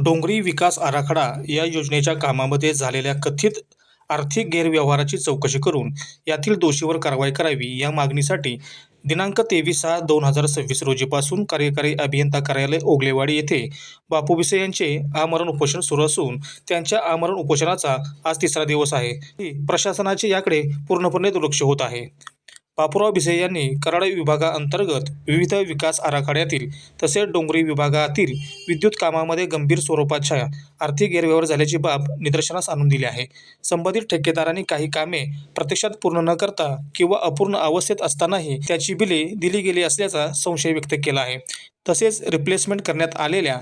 डोंगरी विकास आराखडा या योजनेच्या कामामध्ये झालेल्या कथित आर्थिक गैरव्यवहाराची चौकशी करून यातील दोषीवर कारवाई करावी या मागणीसाठी दिनांक 23/6/2026 रोजीपासून कार्यकारी अभियंता कार्यालय ओगलेवाडी येथे बापू भिसे यांचे आमरण उपोषण सुरू असून त्यांच्या आमरण उपोषणाचा आज तिसरा दिवस आहे। प्रशासनाचे याकडे पूर्णपणे दुर्लक्ष होत आहे। बापूराव भिसे यांनी कराड विभागाअंतर्गत विविध विकास आराखड्यातील तसेच डोंगरी विभागातील विद्युत कामामध्ये गंभीर स्वरूपाच्या आर्थिक गैरव्यवहार झाल्याची बाब निदर्शनास आणून दिली आहे। संबंधित ठेकेदारांनी काही कामे प्रत्यक्षात पूर्ण न करता किंवा अपूर्ण अवस्थेत असतानाही त्याची बिले दिली गेली असल्याचा संशय व्यक्त केला आहे। तसेच रिप्लेसमेंट करण्यात आलेल्या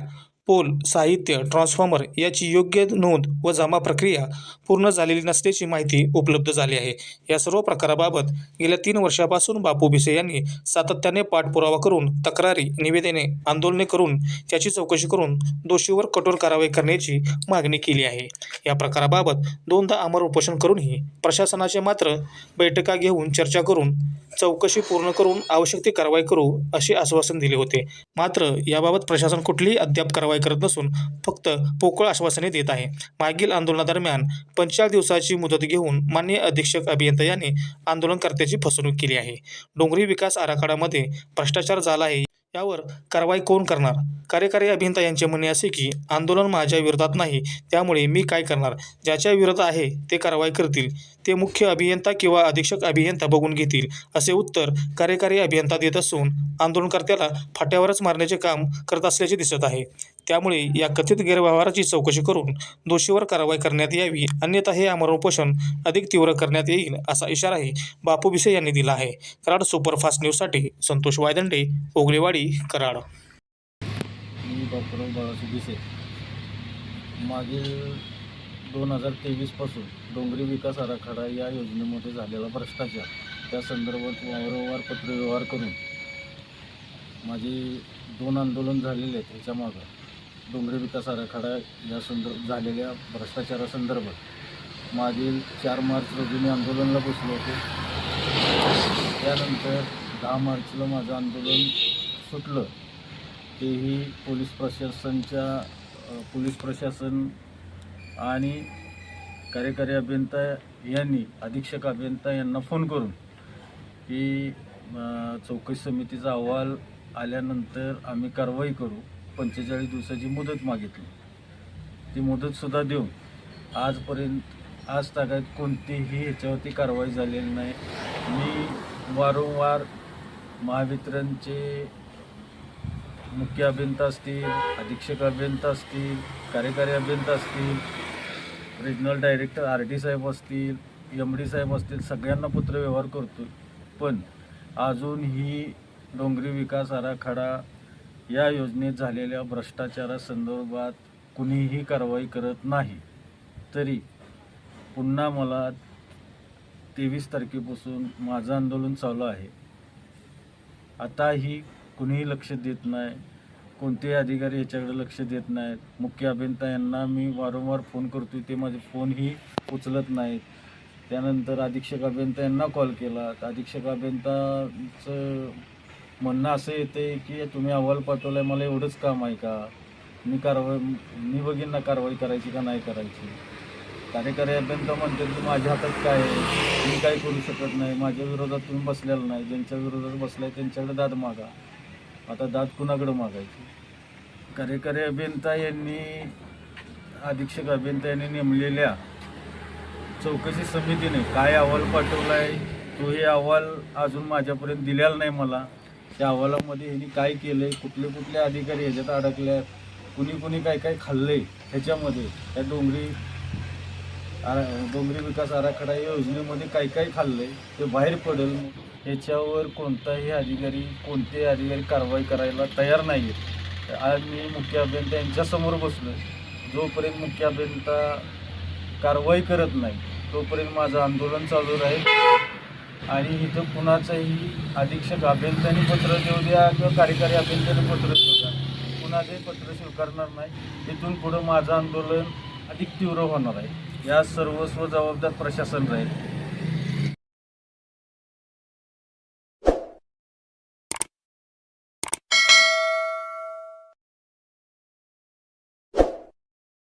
पोल, साहित्य, ट्रान्सफॉर्मर याची योग्य नोंद व जमा प्रक्रिया पूर्ण झालेली नसल्याची माहिती उपलब्ध झाली आहे। या सर्व प्रकाराबाबत गेल्या 3 वर्षापासून बापू भिसे यांनी सातत्याने पाठपुरावा करून तक्रारी, निवेदने, आंदोलने करून त्याची चौकशी करून दोषीवर कठोर कारवाई करण्याची मागणी केली आहे। या प्रकाराबाबत 2दा आमरण उपोषण करूनही प्रशासनाचे मात्र बैठका घेऊन चर्चा करून चौकशी पूर्ण करून आवश्यक ती कारवाई करू असे आश्वासन दिले होते। मात्र याबाबत प्रशासन कुठलीही अद्याप कारवाई करत नसून फक्त पोकळ आश्वासने देत आहे। मागील आंदोलनादरम्यान 45 दिवसाची मुदत घेऊन माननीय अधीक्षक अभियंता यांनी आंदोलनकर्त्याची फसवणूक केली आहे। डोंगरी विकास आराखड्यामध्ये भ्रष्टाचार झाला आहे, यावर कारवाई कोण करणार? कार्यकारी अभियंता यांचे म्हणणे असे की आंदोलन माझ्या विरोधात नाही, त्यामुळे मी काय करणार? ज्याच्या विरोधात आहे ते कारवाई करतील, ते मुख्य अभियंता किंवा अधीक्षक अभियंता बघून घेतील, असे उत्तर कार्यकारी अभियंता देत असून आंदोलनकर्त्याला फाट्यावरच मारण्याचे काम करत असल्याचे दिसत आहे। त्यामुळे या कथित गैरव्यवहाराची चौकशी करून दोषीवर कारवाई करण्यात यावी, अन्यथा हे आमरण उपोषण अधिक तीव्र करण्यात येईल असा इशाराही बापू भिसे यांनी दिला आहे। कराड सुपरफास्ट न्यूजसाठी संतोष वायदंडे, ओगलेवाडी, कराड। मी बापूराव बाळासाहेब भिसे मागील 2023 पासून डोंगरी विकास आराखडा या योजनेमध्ये झालेला भ्रष्टाचार त्या संदर्भात वारंवार पत्रव्यवहार करून माझे 2 आंदोलन झालेले आहेत। त्याच्यामागं डोंगरी विकास आराखडा या झालेल्या भ्रष्टाचारासंदर्भात मागील 4 मार्च रोजी मी आंदोलनाला बसलो होतो। त्यानंतर 10 मार्चला माझं आंदोलन सुटलं, तेही पोलीस प्रशासन आणि कार्यकारी अभियंता यांनी अधीक्षक अभियंता यांना फोन करून की चौकशी समितीचा अहवाल आल्यानंतर आम्ही कारवाई करू, 45 दिवसाची मुदत मागितली। ती मुदतसुद्धा देऊन आज तागायत कोणतीही ह्याच्यावरती कारवाई झालेली नाही। मी वारंवार महावितरणचे मुख्य अभियंता असतील, अधीक्षक अभियंता असतील, कार्यकारी अभियंता असतील, रिजनल डायरेक्टर RD साहेब असतील, MD साहेब असतील, सगळ्यांना पत्रव्यवहार करतो, पण अजूनही डोंगरी विकास आराखडा या योजनेत झालेल्या भ्रष्टाचारासंदर्भात कुणीही कारवाई करत नाही। तरी पुन्हा मला 23 तारखेपासून माझं आंदोलन चालू आहे। आताही कुणीही लक्ष देत नाही, कोणतेही अधिकारी याच्याकडे लक्ष देत नाहीत। मुख्य अभियंता यांना मी वारंवार फोन करतो, ते माझे फोनही उचलत नाहीत। त्यानंतर अधीक्षक अभियंता यांना कॉल केला, तर अधीक्षक अभियंताचं म्हणणं असं येते की तुम्ही अहवाल पाठवला आहे, मला एवढंच काम आहे का? मी बघीन ना कारवाई करायची का नाही करायची। कार्यकारी अभियंता म्हणतात की माझ्या हातात काय आहे, मी काय करू शकत नाही, माझ्या विरोधात तुम्ही बसलेला नाही, ज्यांच्या विरोधात बसलाय त्यांच्याकडे दाद मागा। आता दाद कुणाकडे मागायची? कार्यकारी अभियंता यांनी अधीक्षक अभियंता यांनी नेमलेल्या चौकशी समितीने काय अहवाल पाठवला आहे, तो हे अहवाल अजून माझ्यापर्यंत दिलेला नाही मला। त्या अहवालामध्ये ह्यांनी काय केलं आहे, कुठले अधिकारी ह्याच्यात अडकले आहेत, कुणी काय खाल्लं आहे, ह्याच्यामध्ये त्या डोंगरी विकास आराखडा योजनेमध्ये काय खाल्लं आहे ते बाहेर पडेल। ह्याच्यावर कोणतेही अधिकारी कारवाई करायला तयार नाही आहेत। आज मी मुख्य अभियंता यांच्यासमोर बसलो, जोपर्यंत मुख्य अभियंता कारवाई करत नाही तोपर्यंत माझं आंदोलन चालू राहील। आणि इथं कुणाचंही अधीक्षक अभियंत्याने पत्र देऊ द्या किंवा कार्यकारी अभियंत्याने पत्र देऊ द्या, कुणाचंही पत्र स्वीकारणार नाही। इथून पुढं माझं आंदोलन अधिक तीव्र होणार आहे। या सर्वस्व जबाबदार प्रशासन राहील।